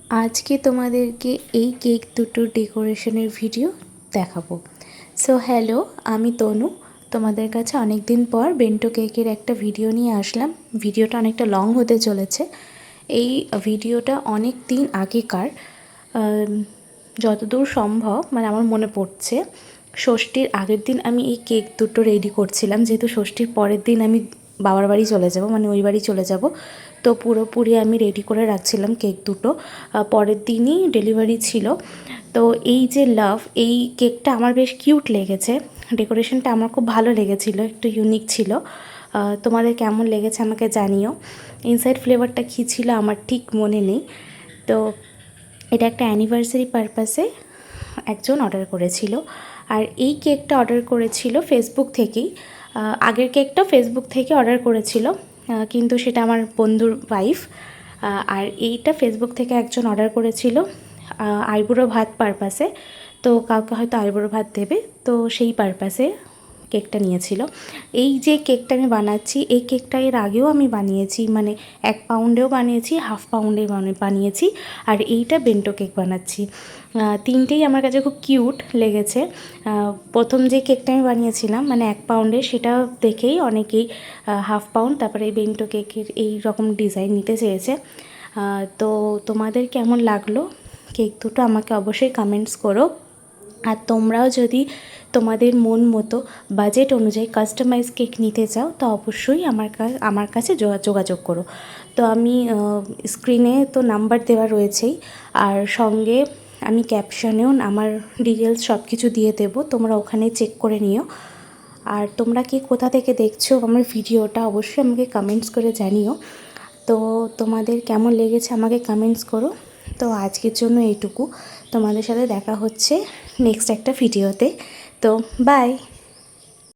আজকে তোমাদেরকে এই কেক দুটোর ডেকোরেশনের ভিডিও দেখাবো। সো হ্যালো, আমি তনু। তোমাদের কাছে অনেক দিন পর বেন্টো কেকের একটা ভিডিও নিয়ে আসলাম। ভিডিওটা অনেকটা লং হতে চলেছে। এই ভিডিওটা অনেক দিন আগেকার, যতদূর সম্ভব মানে আমার মনে পড়ছে ষষ্ঠীর আগের দিন আমি এই কেক দুটো রেডি করছিলাম, যেহেতু ষষ্ঠীর পরের দিন আমি বাবার বাড়ি চলে যাব, মানে ওই বাড়ি চলে যাব। তো পুরোপুরি আমি রেডি করে রাখছিলাম কেক দুটো। পরের দিনই ডেলিভারি ছিল। তো এই যে লাভ, এই কেকটা আমার বেশ কিউট লেগেছে। ডেকোরেশনটা আমার খুব ভালো লেগেছিলো, একটু ইউনিক ছিল। তোমাদের কেমন লেগেছে আমাকে জানিও। ইনসাইড ফ্লেভারটা কী ছিল আমার ঠিক মনে নেই। তো এটা একটা অ্যানিভার্সারি পারপাসে একজন অর্ডার করেছিল। আর এই কেকটা অর্ডার করেছিল ফেসবুক থেকেই। আগের কেকটা ফেসবুক থেকে অর্ডার করেছিল, কিন্তু সেটা আমার বন্ধুর ওয়াইফ। আর এইটা ফেসবুক থেকে একজন অর্ডার করেছিল আইবুড়ো ভাত পারপাসে। তো কাউকে হয়তো আইবুড়ো ভাত দেবে, তো সেই পারপাসে কেকটা নিয়েছিল। এই যে কেকটা আমি বানাচ্ছি, এই কেকটা এর আগেও আমি বানিয়েছি, মানে 1 পাউন্ডেও বানিয়েছি, হাফ পাউন্ডে বানিয়েছি। আর এইটা বেন্টো কেক বানাচ্ছি। তিনটেই আমার কাছে খুব কিউট লেগেছে। প্রথম যে কেকটা আমি বানিয়েছিলাম মানে 1 পাউন্ডের, সেটা দেখেই অনেকেই হাফ পাউন্ড, তারপরে এই বেন্টো কেকের এই রকম ডিজাইন নিতে চেয়েছে। তো তোমাদের কেমন লাগলো কেক দুটো আমাকে অবশ্যই কমেন্টস করো। আর তোমরাও যদি তোমাদের মন মতো বাজেট অনুযায়ী কাস্টমাইজ কেক নিতে চাও তো অবশ্যই আমার কাছে যোগাযোগ করো। তো আমি স্ক্রিনে তো নাম্বার দেওয়া রয়েছেই, আর সঙ্গে আমি ক্যাপশনেও আমার ডিটেলস সব কিছু দিয়ে দেবো, তোমরা ওখানে চেক করে নিও। আর তোমরা কি কোথা থেকে দেখছো আমার ভিডিওটা অবশ্যই আমাকে কমেন্টস করে জানিও। তো তোমাদের কেমন লেগেছে আমাকে কমেন্টস করো। তো আজকের জন্য এইটুকু। তোমাদের সাথে দেখা হচ্ছে নেক্সট একটা ভিডিওতে। তো বাই।